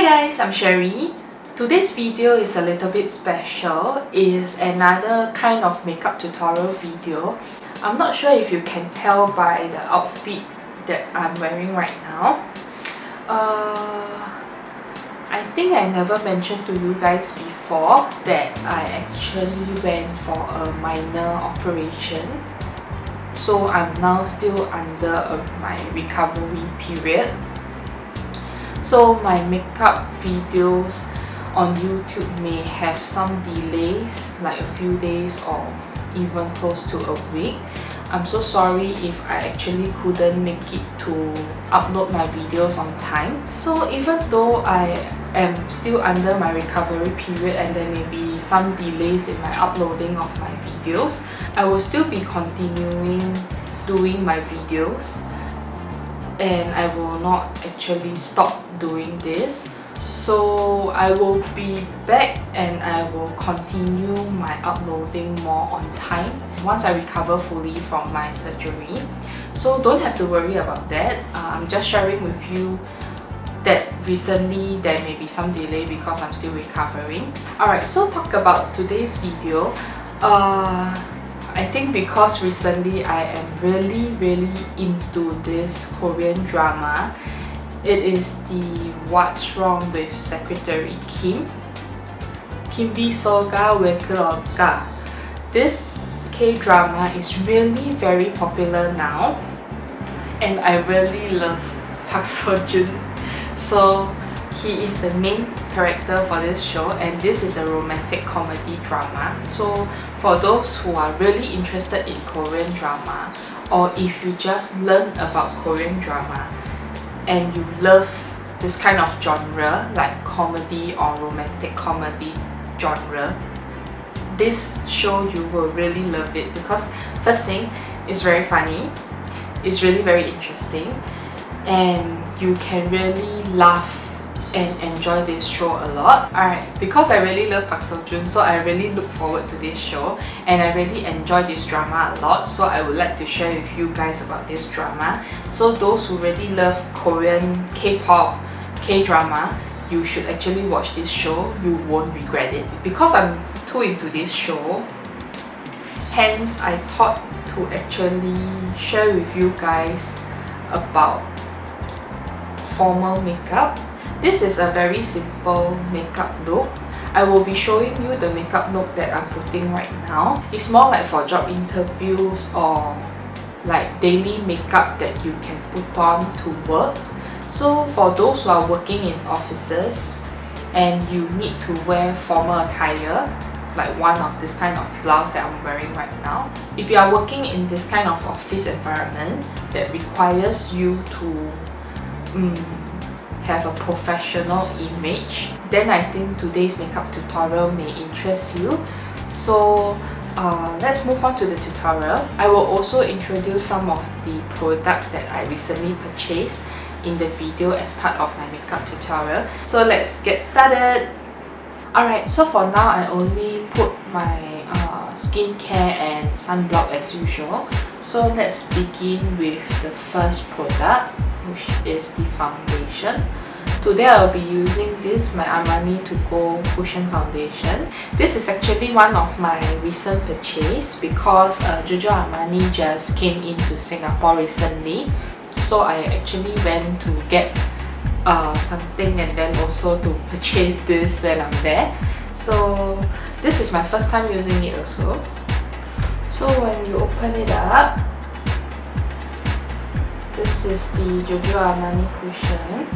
Hi guys, I'm Sherry. Today's video is a little bit special. It's another kind of makeup tutorial video. I'm not sure if you can tell by the outfit that I'm wearing right now. I think I never mentioned to you guys before that I actually went for a minor operation. So I'm now still under my recovery period. So my makeup videos on YouTube may have some delays, like a few days or even close to a week. I'm so sorry if I actually couldn't make it to upload my videos on time. So even though I am still under my recovery period and there may be some delays in my uploading of my videos, I will still be continuing doing my videos. And I will not actually stop doing this. So I will be back and I will continue my uploading more on time once I recover fully from my surgery. So don't have to worry about that. I'm just sharing with you that recently there may be some delay because I'm still recovering. Alright, so talk about today's video. I think because recently I am really into this Korean drama. It is the What's Wrong with Secretary Kim. 김비서가 왜 그럴까? This K-drama is really very popular now and I really love Park Seo-joon. So he is the main character for this show and this is a romantic comedy drama. So for those who are really interested in Korean drama, or if you just learn about Korean drama and you love this kind of genre like comedy or romantic comedy genre, this show you will really love it because first thing, it's very funny, it's really very interesting, and you can really laugh and enjoy this show a lot. Alright, because I really love Park Seo-joon, so I really look forward to this show and I really enjoy this drama a lot, so I would like to share with you guys about this drama. So those who really love Korean K-pop, K-drama, you should actually watch this show. You won't regret it. Because I'm too into this show, hence I thought to actually share with you guys about formal makeup. This is a very simple makeup look. I will be showing you the makeup look that I'm putting right now. It's more like for job interviews or like daily makeup that you can put on to work. So for those who are working in offices and you need to wear formal attire, like one of this kind of blouse that I'm wearing right now. If you are working in this kind of office environment that requires you to have a professional image, then I think today's makeup tutorial may interest you. So let's move on to the tutorial. I will also introduce some of the products that I recently purchased in the video as part of my makeup tutorial. So let's get started. Alright, so for now I only put my skincare and sunblock as usual. So let's begin with the first product, which is the foundation. Today I'll be using this, my Armani To Go Cushion Foundation. This is actually one of my recent purchase because Giorgio Armani just came into Singapore recently. So I actually went to get something and then also to purchase this when I'm there. So this is my first time using it also. So when you open it up, this is the Giorgio Armani cushion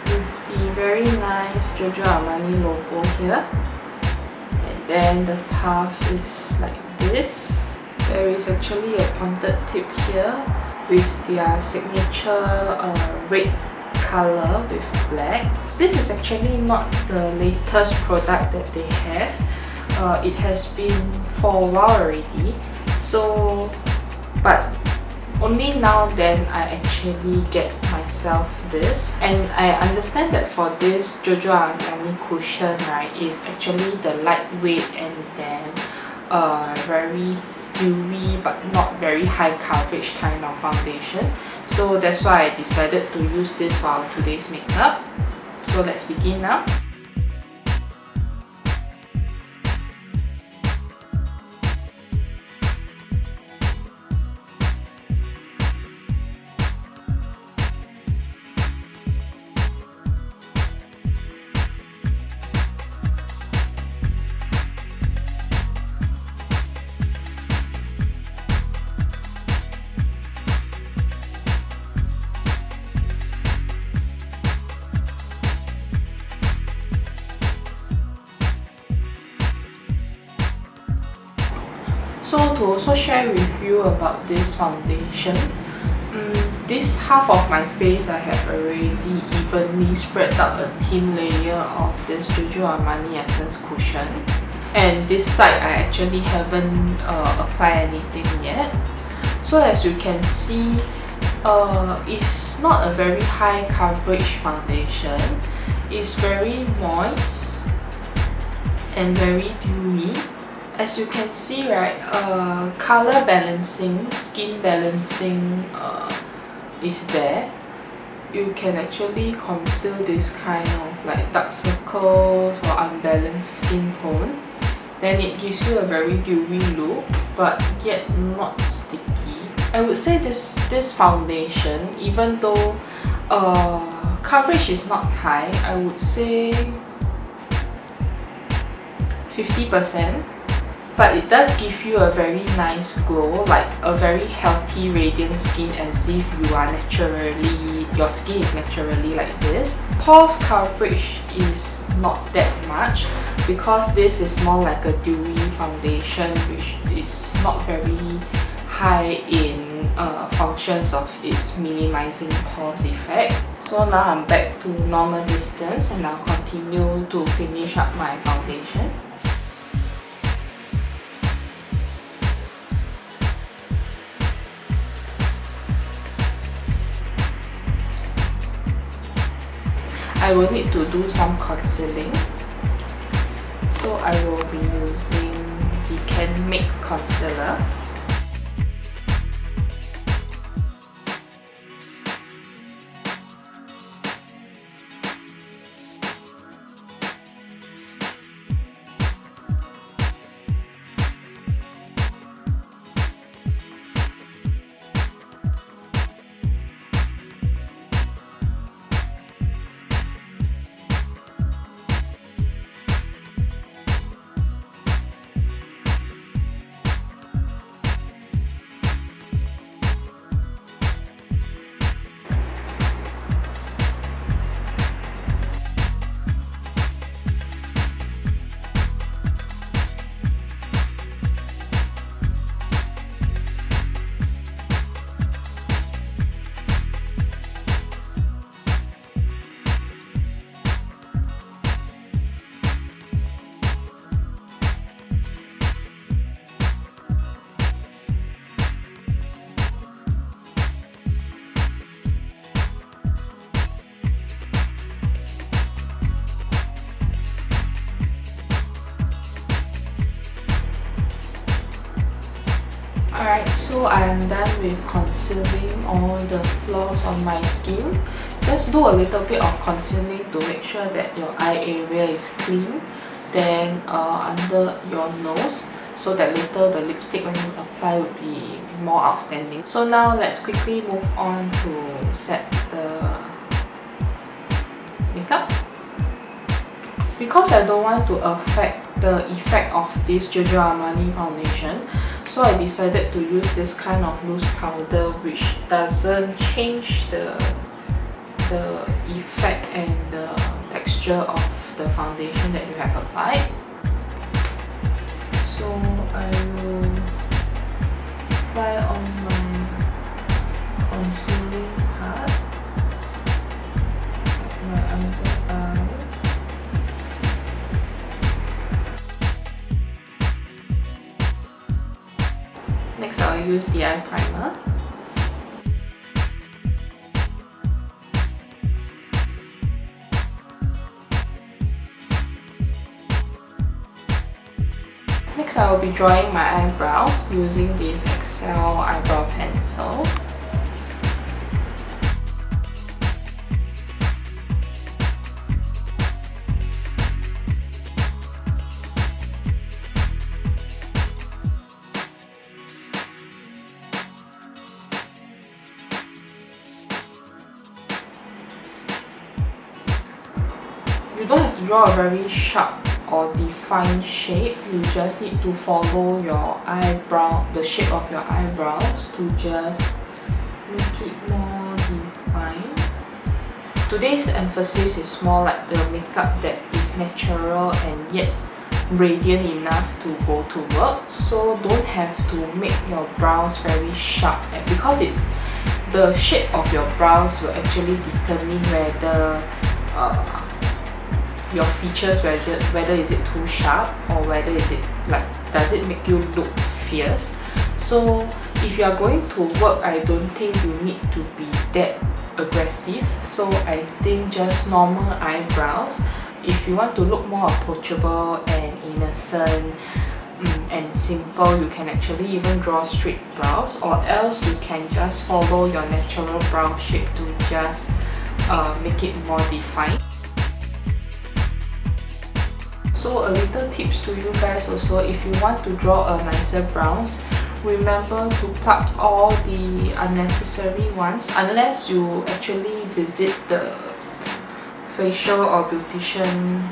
with the very nice Giorgio Armani logo here. And then the puff is like this. There is actually a pointed tip here with their signature red color with black. This is actually not the latest product that they have. It has been for a while already. So, but only now then I actually get myself this, and I understand that for this Giorgio Armani cushion, right, is actually the lightweight and then very dewy but not very high coverage kind of foundation. So that's why I decided to use this for today's makeup. So let's begin now. So to also share with you about this foundation, this half of my face I have already evenly spread out a thin layer of this Giorgio Armani Essence cushion, and this side I actually haven't applied anything yet. So as you can see, it's not a very high coverage foundation. It's very moist and very dewy. As you can see, right, color balancing, skin balancing is there. You can actually conceal this kind of like dark circles or unbalanced skin tone. Then it gives you a very dewy look, but yet not sticky. I would say this foundation, even though coverage is not high, I would say 50%. But it does give you a very nice glow, like a very healthy radiant skin, as if you are naturally, your skin is naturally like this. Pores coverage is not that much because this is more like a dewy foundation, which is not very high in functions of its minimizing pores effect. So now I'm back to normal distance and I'll continue to finish up my foundation. I will need to do some concealing, so I will be using the Canmake concealer. Alright, so I am done with concealing all the flaws on my skin. Just do a little bit of concealing to make sure that your eye area is clean. Then under your nose, so that later the lipstick when you apply will be more outstanding. So now let's quickly move on to set the makeup. Because I don't want to affect the effect of this Giorgio Armani foundation, so I decided to use this kind of loose powder which doesn't change the effect and the texture of the foundation that you have applied. So I will apply on my concealing part, my under eye. Next I'll use the eye primer. Next I will be drawing my eyebrows using this XL eyebrow pencil. you don't have to draw a very sharp or defined shape. You just need to follow your eyebrow, the shape of your eyebrows, to just make it more defined. Today's emphasis is more like the makeup that is natural and yet radiant enough to go to work. So don't have to make your brows very sharp, and because the shape of your brows will actually determine whether your features, whether is it too sharp or whether is it like, does it make you look fierce. So if you are going to work, I don't think you need to be that aggressive. So I think just normal eyebrows. If you want to look more approachable and innocent and simple, you can actually even draw straight brows, or else you can just follow your natural brow shape to just make it more defined. So a little tips to you guys also, if you want to draw a nicer brows, remember to pluck all the unnecessary ones, unless you actually visit the facial or beautician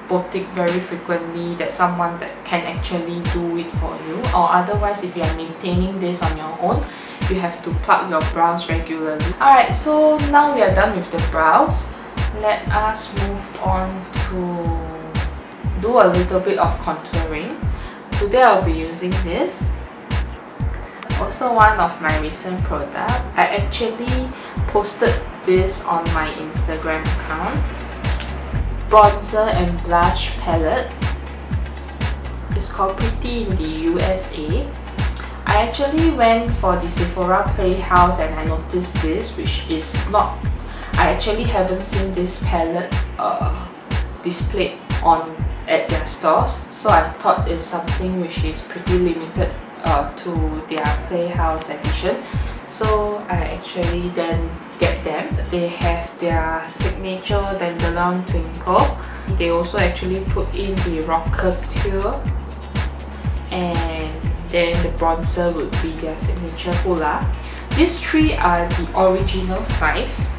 boutique very frequently, that's someone that can actually do it for you, or otherwise if you are maintaining this on your own, you have to pluck your brows regularly. Alright, so now we are done with the brows. Let us move on to do a little bit of contouring. Today I'll be using this, also one of my recent products. I actually posted this on my Instagram account. Bronzer and blush palette. It's called Pretty in the USA. I actually went for the Sephora Playhouse and I noticed this, which is not, I actually haven't seen this palette displayed at their stores, so I thought it's something which is pretty limited to their Playhouse edition. So I actually then get them. They have their signature Dandelion Twinkle. They also actually put in the Rockateur, and then the bronzer would be their signature HOOLA. These three are the original size,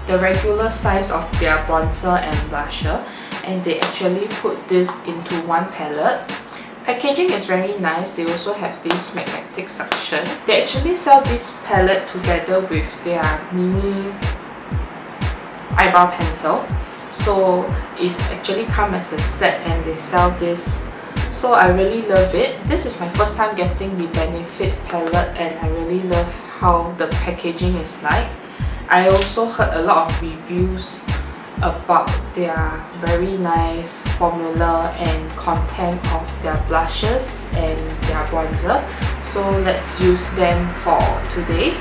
the regular size of their bronzer and blusher, and they actually put this into one palette. Packaging is very nice. They also have this magnetic suction. They actually sell this palette together with their mini eyebrow pencil. So it's actually come as a set and they sell this. So I really love it. This is my first time getting the Benefit palette and I really love how the packaging is like. I also heard a lot of reviews about their very nice formula and content of their blushes and their bronzer. So let's use them for today.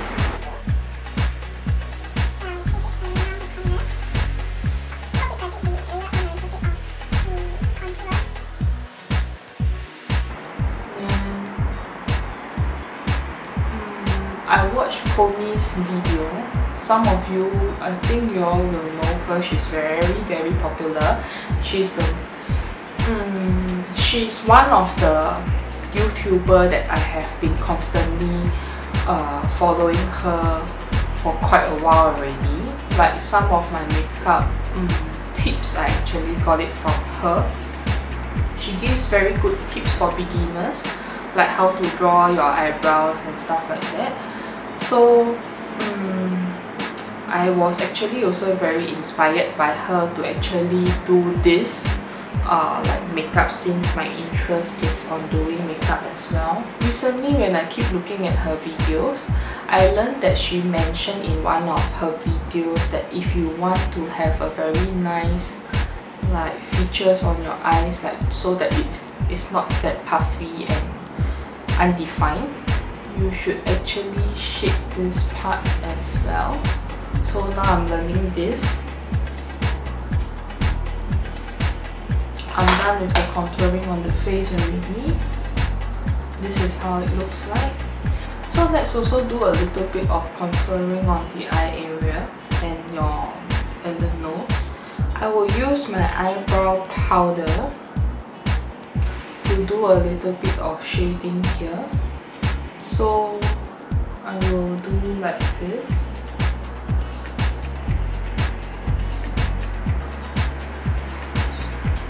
I watched Komi's video. Some of you, I think you all will know her. She's very popular. She's one of the YouTuber that I have been constantly following her for quite a while already. Like some of my makeup tips, I actually got it from her. She gives very good tips for beginners, like how to draw your eyebrows and stuff like that. So I was actually also very inspired by her to actually do this like makeup, since my interest is on doing makeup as well. Recently when I keep looking at her videos, I learned that she mentioned in one of her videos that if you want to have a very nice like features on your eyes, like so that it's not that puffy and undefined, you should actually shape this part as well. So now I'm learning this. I'm done with the contouring on the face already. This is how it looks like. So let's also do a little bit of contouring on the eye area and the nose. I will use my eyebrow powder to do a little bit of shading here. So I will do like this.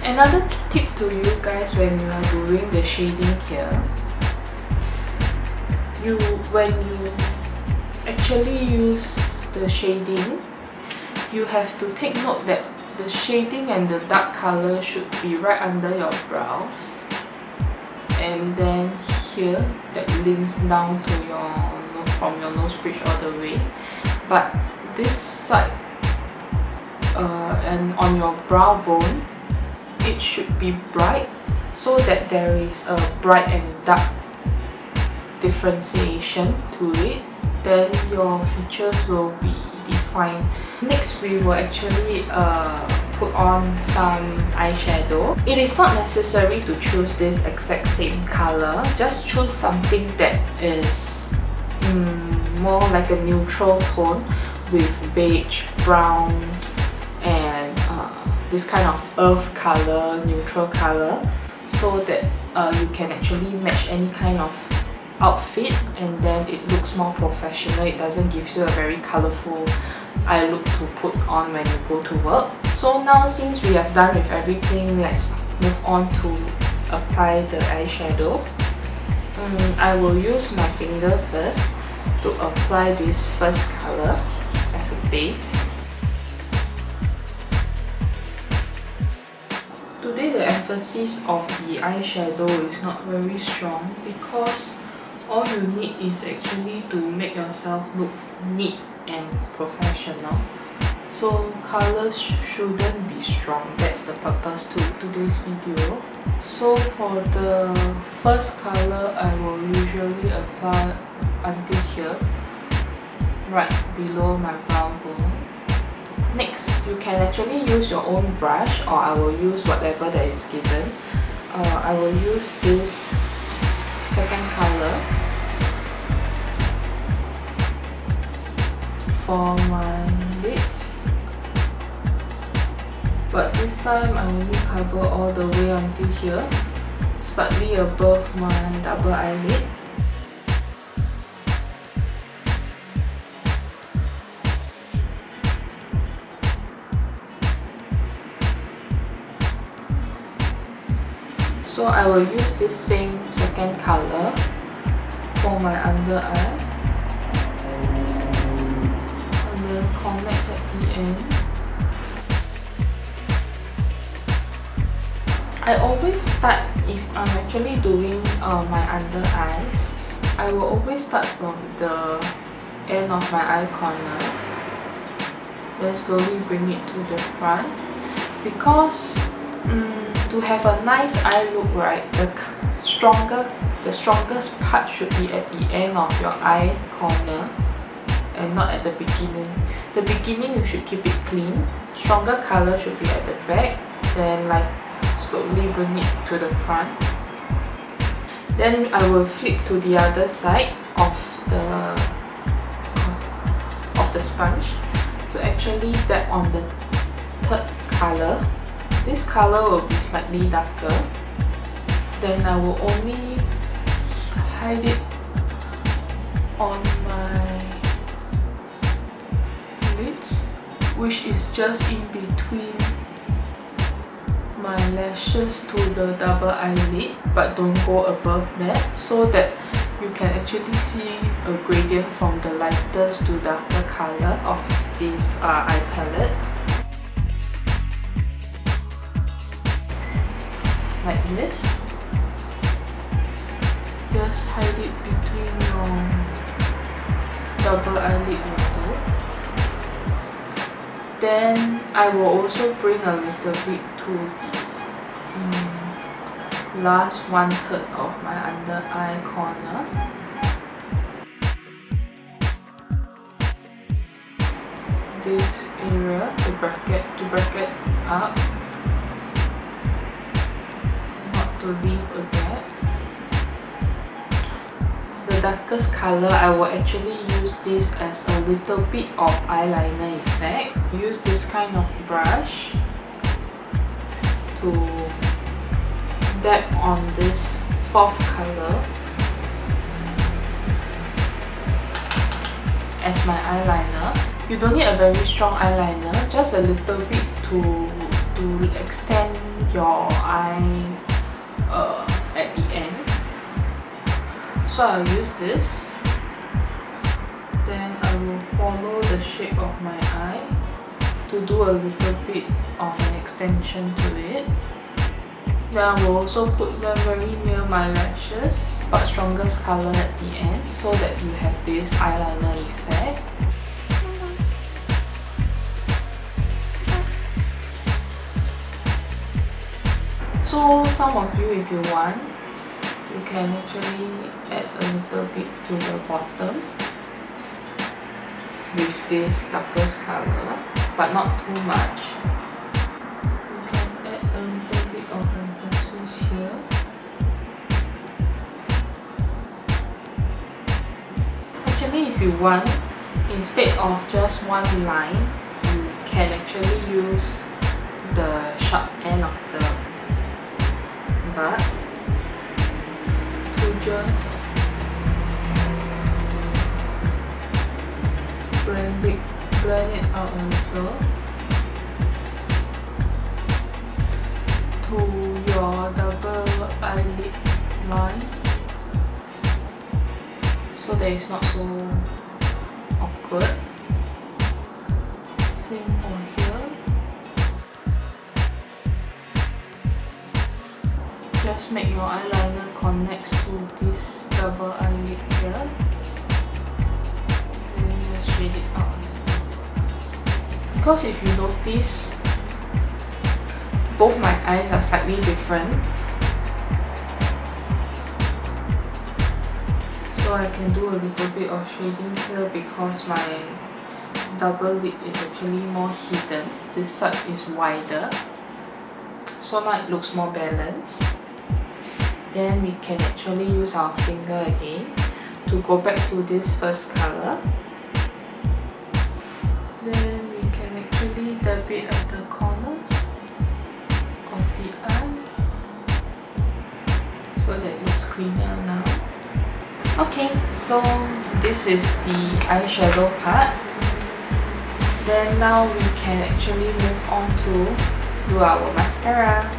Another tip to you guys when you are doing the shading here, when you actually use the shading, you have to take note that the shading and the dark color should be right under your brows, and then here that links down to your from your nose bridge all the way, but this side and on your brow bone, it should be bright so that there is a bright and dark differentiation to it. Then your features will be defined. Next, we will actually put on some eyeshadow. It is not necessary to choose this exact same color. Just choose something that is more like a neutral tone with beige, brown, and this kind of earth color, neutral color, so that you can actually match any kind of outfit, and then it looks more professional. It doesn't give you a very colorful eye look to put on when you go to work. So now, since we have done with everything, let's move on to apply the eyeshadow. I will use my finger first to apply this first color as a base. Today the emphasis of the eyeshadow is not very strong because all you need is actually to make yourself look neat and professional. So colors shouldn't be strong. That's the purpose to today's video. So for the first color, I will usually apply until here, right below my brow bone. Next, you can actually use your own brush, or I will use whatever that is given. I will use this second color for my lids, but this time I only cover all the way until here, slightly above my double eyelid. So I will use this same second color for my under eye, and then connect at the end. I always start, if I'm actually doing my under eyes, I will always start from the end of my eye corner, then slowly bring it to the front, because to have a nice eye look, right, the strongest part should be at the end of your eye corner and not at the beginning. The beginning you should keep it clean. Stronger color should be at the back, then like slowly bring it to the front. Then I will flip to the other side of the sponge to actually dab on the third color. This color will be slightly darker. Then I will only hide it on my lids, which is just in between my lashes to the double eyelid, but don't go above that, so that you can actually see a gradient from the lightest to darker color of this eye palette. Like this. Just hide it between your double eyelid window. Then I will also bring a little bit to the last 1/3 of my under eye corner. This area to bracket up. To leave a gap. The darkest color, I will actually use this as a little bit of eyeliner effect. Use this kind of brush to dab on this fourth color as my eyeliner. You don't need a very strong eyeliner, just a little bit to to extend your eye at the end. So I'll use this. Then I will follow the shape of my eye to do a little bit of an extension to it. Then I will also put them very near my lashes, but strongest color at the end, so that you have this eyeliner effect. So some of you, if you want, you can actually add a little bit to the bottom with this darkest color, but not too much. You can add a little bit of emphasis here. Actually, if you want, instead of just one line, you can actually use the sharp end of the bud to just blend it out a little to your double eyelid line, so that it's not so awkward. Same for here. Just make your eyeliner connect to this double eyelid here. Then just shade it out. Because if you notice, both my eyes are slightly different. So I can do a little bit of shading here because my double lid is actually more hidden. This side is wider. So now it looks more balanced. Then we can actually use our finger again to go back to this first color. Then we can actually dab it at the corners of the eye, so that it looks cleaner now. Okay, so this is the eyeshadow part. Then now we can actually move on to do our mascara.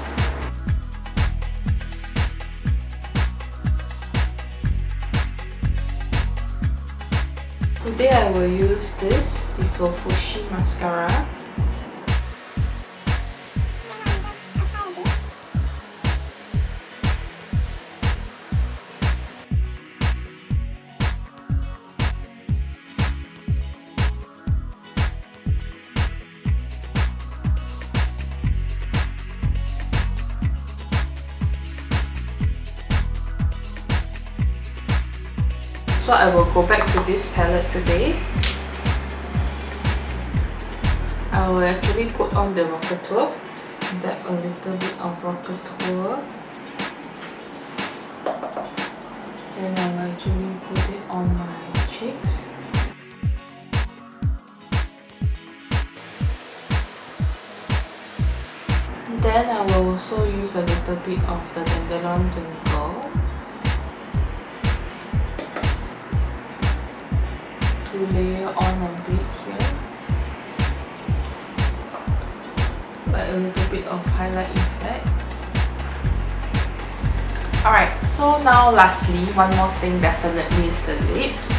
Today I will use this, the Flowfushi mascara. So I will go back to this palette today. I will actually put on the Rockateur, dab a little bit of Rockateur. Then I will actually put it on my cheeks. Then I will also use a little bit of the Dandelion Twinkle to layer on a bit here, like a little bit of highlight effect. Alright, so now lastly, one more thing definitely is the lips.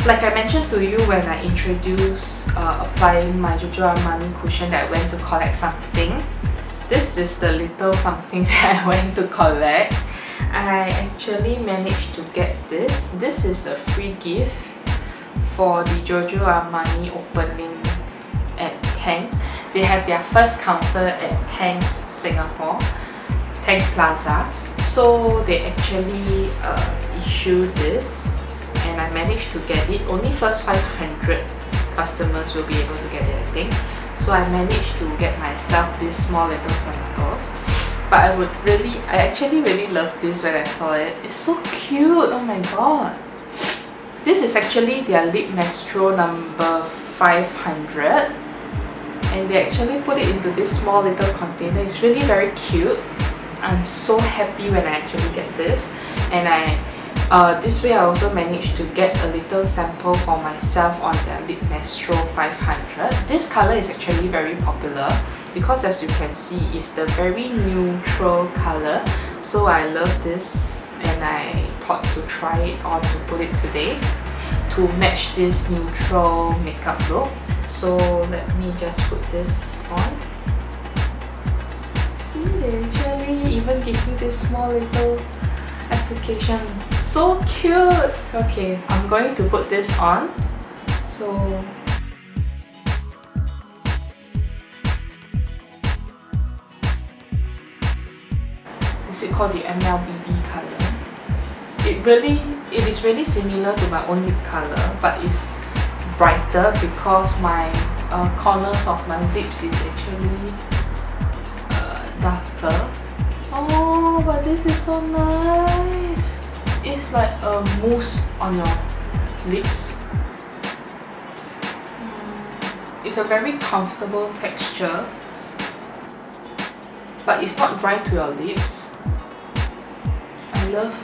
Like I mentioned to you when I introduced applying my Giorgio Armani cushion that I went to collect something. This is the little something that I went to collect. I actually managed to get this. This is a free gift for the Giorgio Armani opening at Tanks. They have their first counter at Tanks Singapore, Tanks Plaza. So they actually issued this, and I managed to get it. Only first 500 customers will be able to get it, I think. So I managed to get myself this small little sample. But I actually really loved this when I saw it. It's so cute, oh my god. This is actually their lip Maestro number 500, and they actually put it into this small little container. It's really very cute. I'm so happy when I actually get this, and this way I also managed to get a little sample for myself on their lip Maestro 500. This color is actually very popular. because as you can see, it's the very neutral color. So I love this and I thought to try it on to put it today to match this neutral makeup look. So let me just put this on. See, they actually even give me this small little application. So cute! Okay, I'm going to put this on. So is it called the MLBB color? It is really similar to my own lip color, but it's brighter because my corners of my lips is actually darker. Oh, but this is so nice. It's like a mousse on your lips. It's a very comfortable texture, but it's not dry to your lips. I love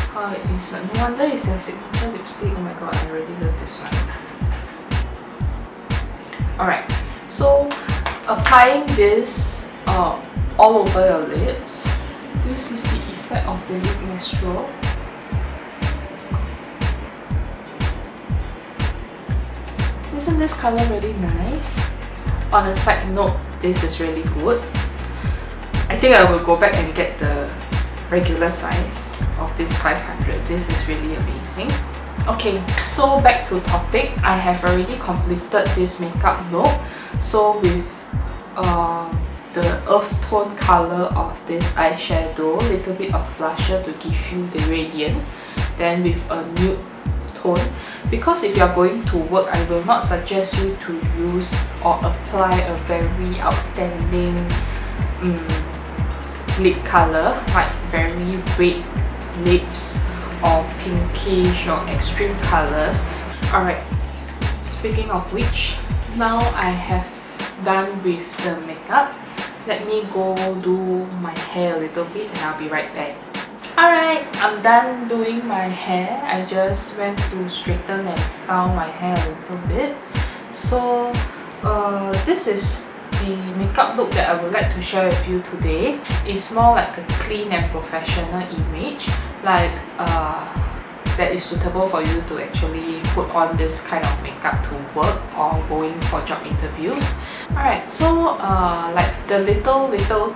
how it is. Like, no wonder it's their signature lipstick. Oh my god, I really love this one. Alright, so applying this all over your lips. This is the effect of the lip Maestro. Isn't this color really nice? On a side note, this is really good. I think I will go back and get the regular size of this 500. This is really amazing. Okay, so back to topic. I have already completed this makeup look. So with the earth tone color of this eyeshadow, little bit of blusher to give you the radiant, then with a nude tone. Because if you are going to work, I will not suggest you to use or apply a very outstanding lip color, like very red lips or pinkish or extreme colors. Alright, speaking of which, now I have done with the makeup. Let me go do my hair a little bit and I'll be right back. Alright, I'm done doing my hair. I just went to straighten and style my hair a little bit. So this is the makeup look that I would like to share with you today. It's more like a clean and professional image, like that is suitable for you to actually put on this kind of makeup to work or going for job interviews. Alright, so like the little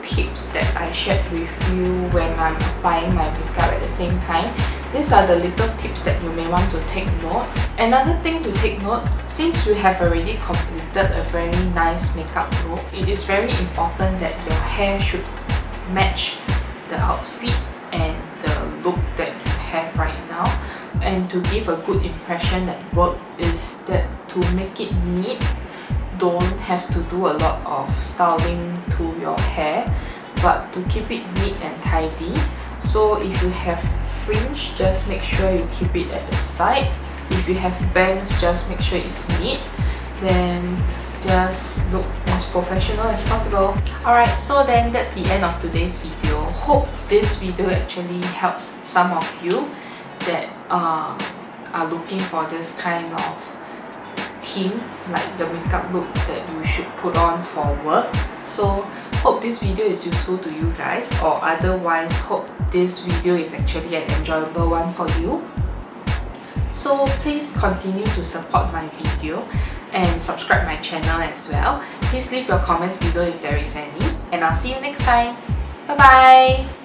tips that I shared with you when I'm applying my makeup at the same time, these are the little tips that you may want to take note. Another thing to take note, since you have already completed a very nice makeup look, it is very important that your hair should match the outfit and the look that you have right now. And to give a good impression at work is that to make it neat, don't have to do a lot of styling to your hair, but to keep it neat and tidy. So if you have fringe, just make sure you keep it at the side. If you have bangs, just make sure it's neat. Then just look as professional as possible. Alright, so then that's the end of today's video. Hope this video actually helps some of you that are looking for this kind of theme, like the makeup look that you should put on for work. So hope this video is useful to you guys, or otherwise hope this video is actually an enjoyable one for you. So please continue to support my video and subscribe my channel as well. Please leave your comments below if there is any, and I'll see you next time. Bye bye!